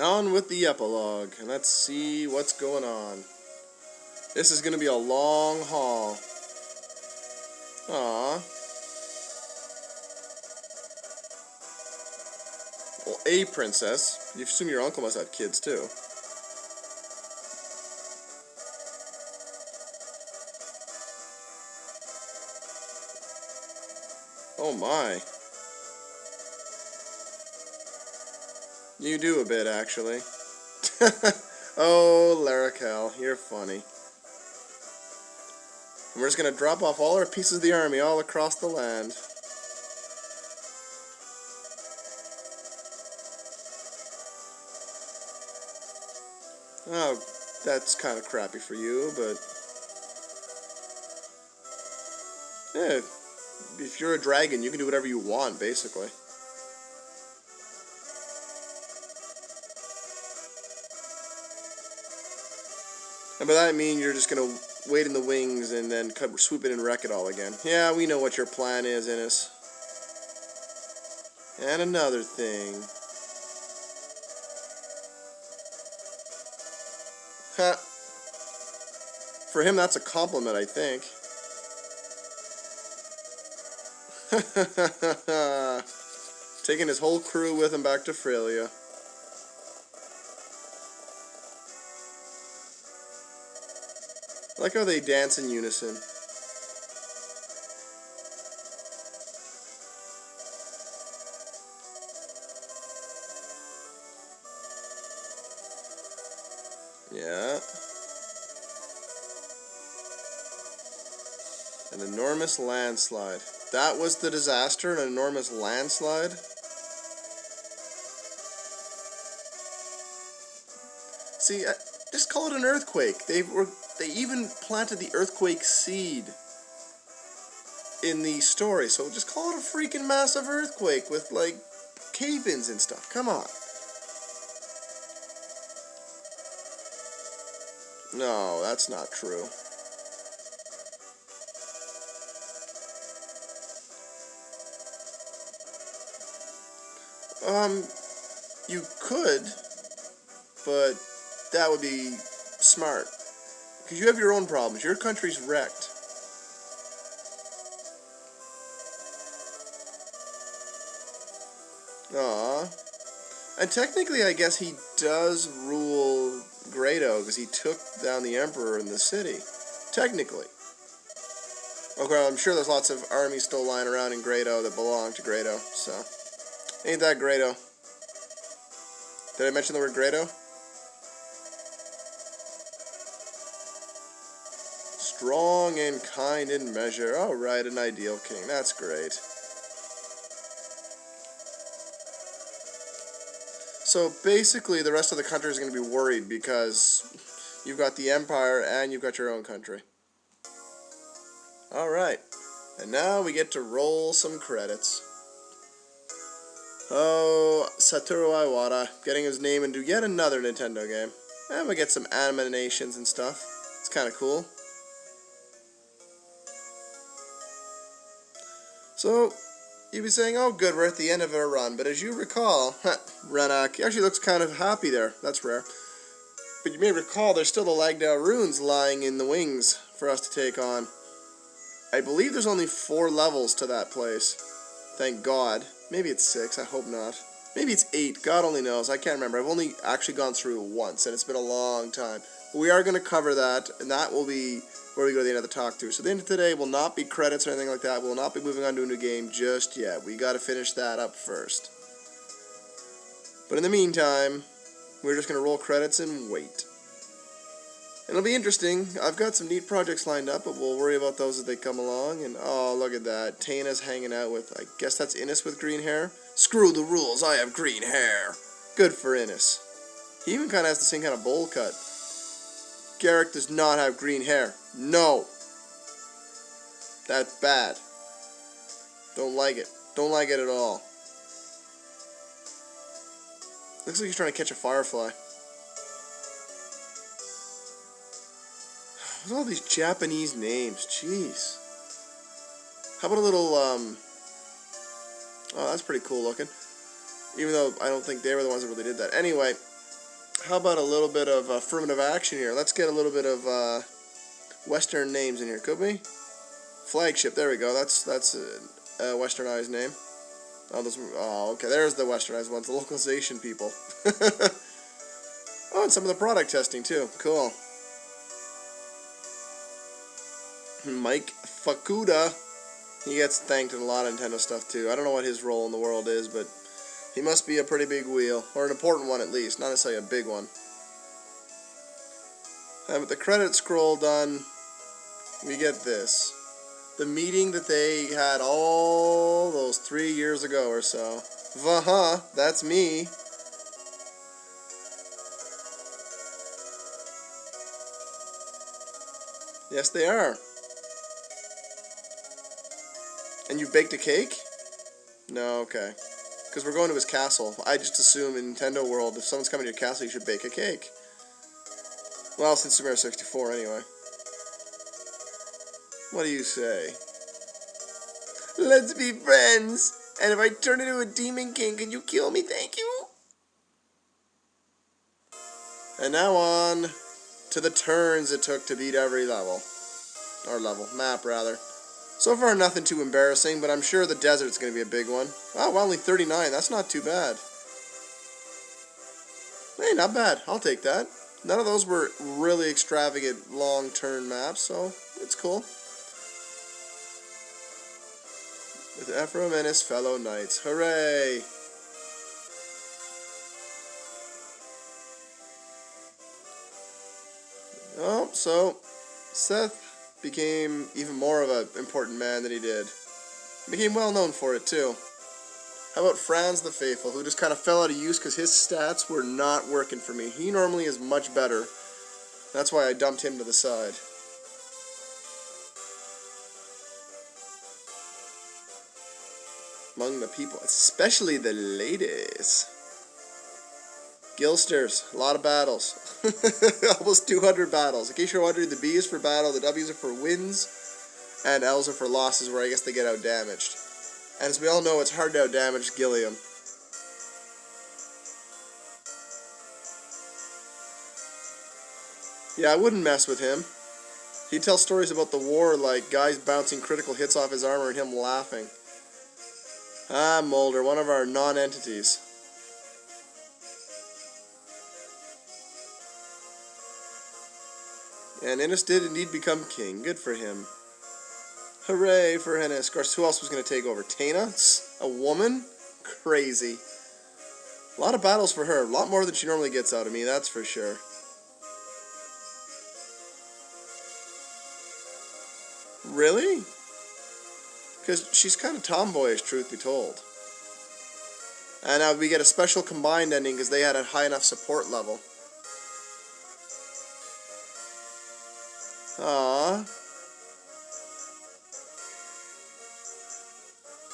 On with the epilogue, and let's see what's going on. This is going to be a long haul. Aww. Well, a princess. You assume your uncle must have kids, too. Oh my. You do a bit, actually. Oh, Larakel, you're funny. And we're just going to drop off all our pieces of the army all across the land. Oh, that's kind of crappy for you, but... yeah, if you're a dragon, you can do whatever you want, basically. And by that I mean you're just going to wait in the wings and then swoop in and wreck it all again. Yeah, we know what your plan is, Innes. And another thing. Ha. For him, that's a compliment, I think. Taking his whole crew with him back to Frelia. I like how they dance in unison. Yeah. An enormous landslide. That was the disaster, an enormous landslide? See, just call it an earthquake. They even planted the earthquake seed in the story, so just call it a freaking massive earthquake with, like, cave-ins and stuff. Come on. No, that's not true. You could, but that would be smart. Because you have your own problems. Your country's wrecked. Aww. And technically, I guess he does rule Grado, because he took down the Emperor in the city. Technically. Okay, I'm sure there's lots of armies still lying around in Grado that belong to Grado, so... ain't that Grado? Did I mention the word Grado? Strong and kind in measure. Alright, an ideal king. That's great. So basically, the rest of the country is going to be worried because you've got the Empire and you've got your own country. Alright. And now we get to roll some credits. Oh, Satoru Iwata getting his name into yet another Nintendo game. And we get some animations and stuff. It's kind of cool. So, you'd be saying, oh good, we're at the end of our run. But as you recall, Renak actually looks kind of happy there. That's rare. But you may recall there's still the Lagdao runes lying in the wings for us to take on. I believe there's only 4 levels to that place. Thank God. Maybe it's 6, I hope not. Maybe it's 8, God only knows, I can't remember. I've only actually gone through it once, and it's been a long time. But we are going to cover that, and that will be where we go to the end of the Talkthrough. So the end of today will not be credits or anything like that. We'll not be moving on to a new game just yet. We got to finish that up first. But in the meantime, we're just going to roll credits and wait. It'll be interesting. I've got some neat projects lined up, but we'll worry about those as they come along. And, oh, look at that. Taina's hanging out with, I guess that's Innes with green hair? Screw the rules, I have green hair. Good for Innes. He even kind of has the same kind of bowl cut. Garrick does not have green hair. No. That's bad. Don't like it. Don't like it at all. Looks like he's trying to catch a firefly. What's all these Japanese names? Jeez. How about a little, oh, that's pretty cool looking. Even though I don't think they were the ones that really did that. Anyway, how about a little bit of affirmative action here? Let's get a little bit of Western names in here, could we? Flagship, there we go. That's a Westernized name. Oh, okay, there's the Westernized ones, the localization people. Oh, and some of the product testing, too. Cool. Mike Fukuda. He gets thanked in a lot of Nintendo stuff, too. I don't know what his role in the world is, but he must be a pretty big wheel. Or an important one, at least. Not necessarily a big one. And with the credit scroll done, we get this. The meeting that they had all those 3 years ago or so. Vaha, that's me. Yes, they are. And you baked a cake? No, okay. Because we're going to his castle. I just assume in Nintendo world, if someone's coming to your castle, you should bake a cake. Well, since Super Mario 64, anyway. What do you say? Let's be friends! And if I turn into a Demon King, can you kill me? Thank you! And now on to the turns it took to beat every level. Or map, rather. So far, nothing too embarrassing, but I'm sure the desert's going to be a big one. Wow, only 39. That's not too bad. Hey, not bad. I'll take that. None of those were really extravagant long-turn maps, so it's cool. With Ephraim and his fellow knights. Hooray! Oh, so Seth became even more of an important man than he did. Became well known for it, too. How about Franz the Faithful, who just kind of fell out of use because his stats were not working for me. He normally is much better. That's why I dumped him to the side. Among the people, especially the ladies. Gilsters, a lot of battles. Almost 200 battles. In case you're wondering, the B is for battle, the W's are for wins, and L's are for losses, where I guess they get out-damaged. And as we all know, it's hard to out-damage Gilliam. Yeah, I wouldn't mess with him. He'd tell stories about the war, like guys bouncing critical hits off his armor and him laughing. Ah, Mulder, one of our non-entities. And Innes did indeed become king. Good for him. Hooray for Innes. Of course, who else was going to take over? Tana? A woman? Crazy. A lot of battles for her. A lot more than she normally gets out of me, that's for sure. Really? Because she's kind of tomboyish, truth be told. And we get a special combined ending because they had a high enough support level. Aww.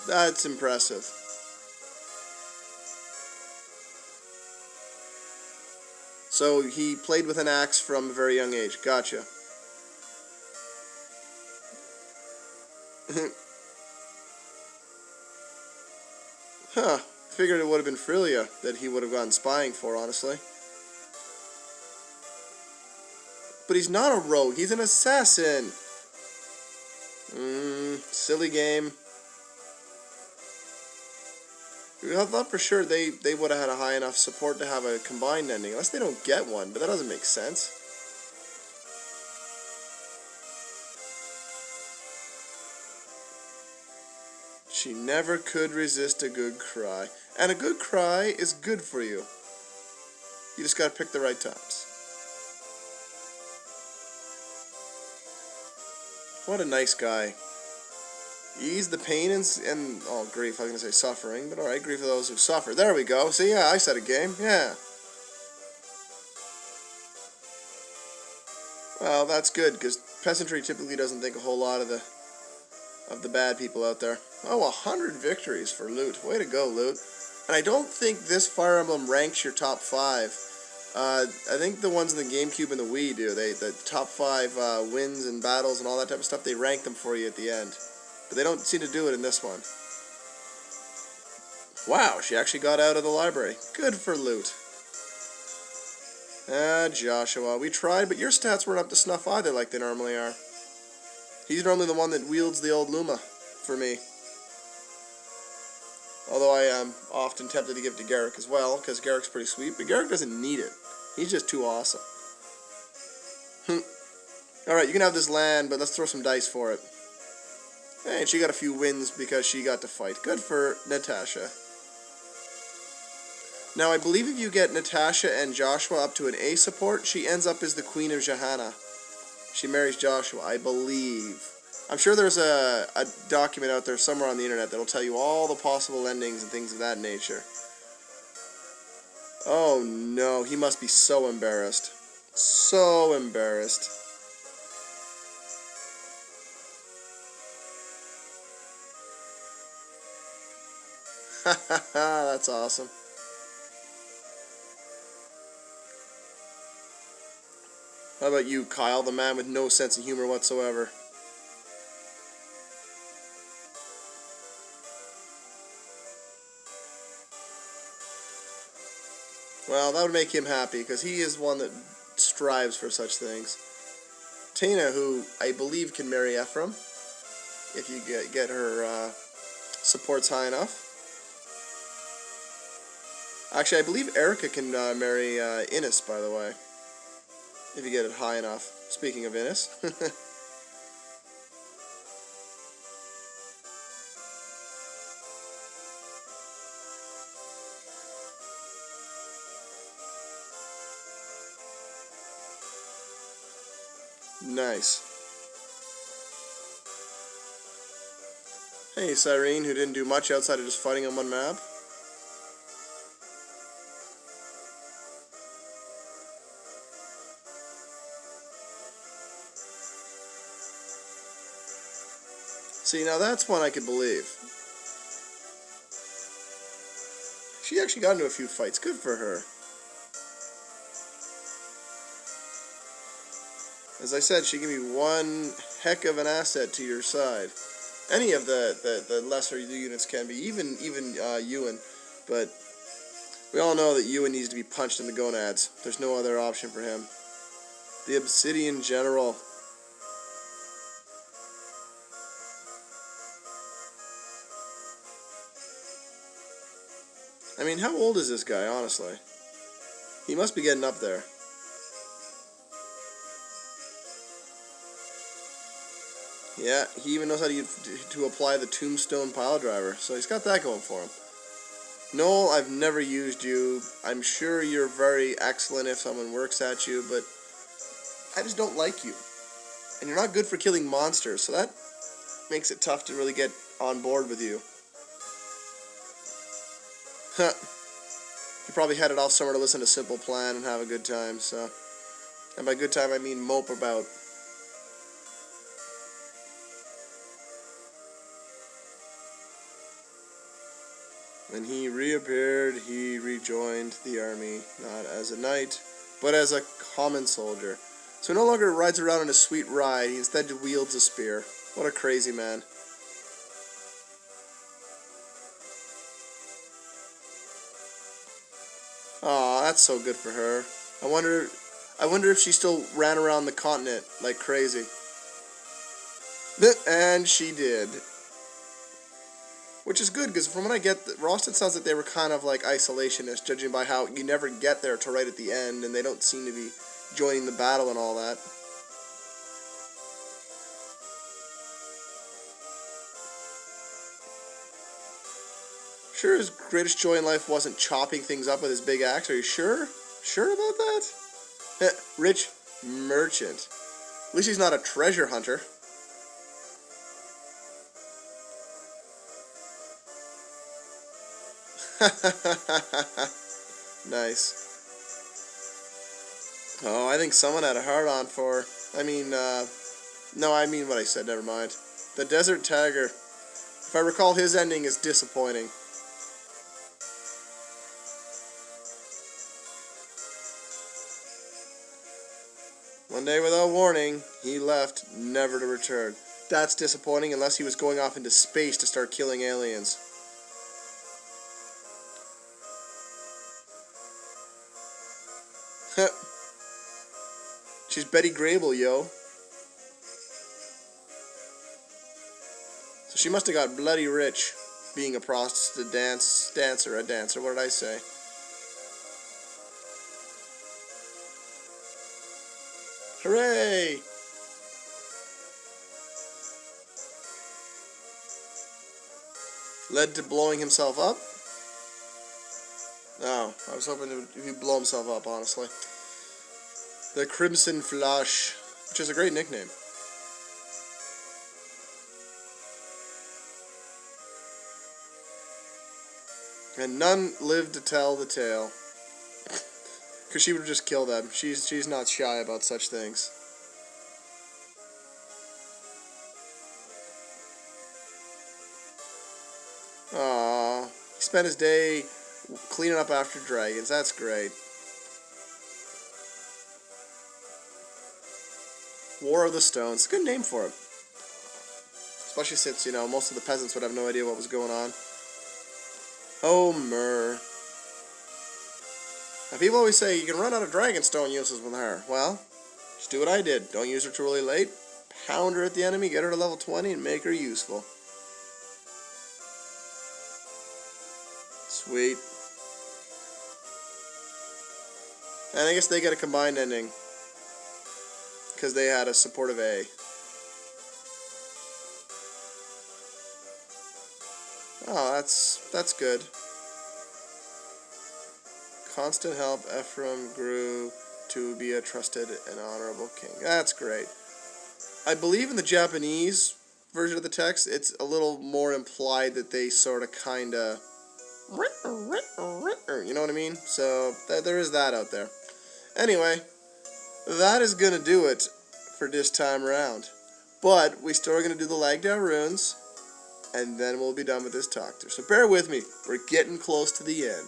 That's impressive. So he played with an axe from a very young age. Gotcha. Huh. Figured it would have been Frilia that he would have gone spying for, honestly. But he's not a rogue. He's an assassin. Silly game. I thought for sure they would have had a high enough support to have a combined ending. Unless they don't get one, but that doesn't make sense. She never could resist a good cry. And a good cry is good for you. You just gotta pick the right times. What a nice guy. Ease the pain and oh, grief, I was going to say suffering, but alright, grief for those who suffer. There we go. See, yeah, I said a game. Yeah. Well, that's good, because peasantry typically doesn't think a whole lot of the bad people out there. Oh, 100 victories for Loot. Way to go, Loot. And I don't think this Fire Emblem ranks your top 5. I think the ones in the GameCube and the Wii do. The top 5 wins and battles and all that type of stuff, they rank them for you at the end. But they don't seem to do it in this one. Wow, she actually got out of the library. Good for Loot. Joshua, we tried, but your stats weren't up to snuff either like they normally are. He's normally the one that wields the old Luma for me. Although I am often tempted to give it to Garrick as well, because Garrick's pretty sweet, but Garrick doesn't need it. He's just too awesome. Alright, you can have this land, but let's throw some dice for it. And she got a few wins because she got to fight. Good for Natasha. Now, I believe if you get Natasha and Joshua up to an A support, she ends up as the Queen of Johanna. She marries Joshua, I believe. I'm sure there's a document out there somewhere on the internet that'll tell you all the possible endings and things of that nature. Oh no, he must be so embarrassed. So embarrassed. That's awesome. How about you, Kyle, the man with no sense of humor whatsoever? Well, that would make him happy, because he is one that strives for such things. Tana, who I believe can marry Ephraim, if you get her supports high enough. Actually, I believe Erica can marry Innes, by the way, if you get it high enough. Speaking of Innes. Nice. Hey, Cyrene, who didn't do much outside of just fighting on one map. See, now that's one I could believe. She actually got into a few fights. Good for her. As I said, she can be one heck of an asset to your side. Any of the lesser units can be, even Ewan. But we all know that Ewan needs to be punched in the gonads. There's no other option for him. The Obsidian General. I mean, how old is this guy, honestly? He must be getting up there. Yeah, he even knows how to apply the Tombstone Pile Driver, so he's got that going for him. Noel, I've never used you. I'm sure you're very excellent if someone works at you, but I just don't like you. And you're not good for killing monsters, so that makes it tough to really get on board with you. Huh. You probably headed off somewhere to listen to Simple Plan and have a good time, so... And by good time, I mean mope about. When he reappeared, he rejoined the army, not as a knight, but as a common soldier. So he no longer rides around in a sweet ride, he instead wields a spear. What a crazy man. Aw, that's so good for her. I wonder if she still ran around the continent like crazy. And she did. Which is good, because from what I get, Roston sounds like they were kind of like isolationists, judging by how you never get there till right at the end, and they don't seem to be joining the battle and all that. Sure, his greatest joy in life wasn't chopping things up with his big axe. Are you sure? Sure about that? Rich merchant. At least he's not a treasure hunter. Nice. Oh, I think someone had a hard-on for... no, I mean what I said, never mind. The Desert Tiger. If I recall, his ending is disappointing. One day without warning, he left, never to return. That's disappointing unless he was going off into space to start killing aliens. She's Betty Grable, yo. So she must have got bloody rich being a prostitute, dancer, what did I say? Hooray! Led to blowing himself up? Oh, I was hoping he'd blow himself up, honestly. The Crimson Flush, which is a great nickname. And none lived to tell the tale. Because she would just kill them. She's not shy about such things. Aww. He spent his day cleaning up after dragons. That's great. War of the Stones. Good name for it. Especially since, you know, most of the peasants would have no idea what was going on. Homer. Now, people always say you can run out of Dragonstone uses with her. Well, just do what I did. Don't use her too really late. Pound her at the enemy, get her to level 20, and make her useful. Sweet. And I guess they get a combined ending. Because they had a supportive A. Oh, that's good. Constant help, Ephraim grew to be a trusted and honorable king. That's great. I believe in the Japanese version of the text, it's a little more implied that they sort of kind of... You know what I mean? So, there is that out there. Anyway, that is going to do it for this time around. But we still are going to do the Lagdown runes, and then we'll be done with this Talkthrough. So bear with me. We're getting close to the end.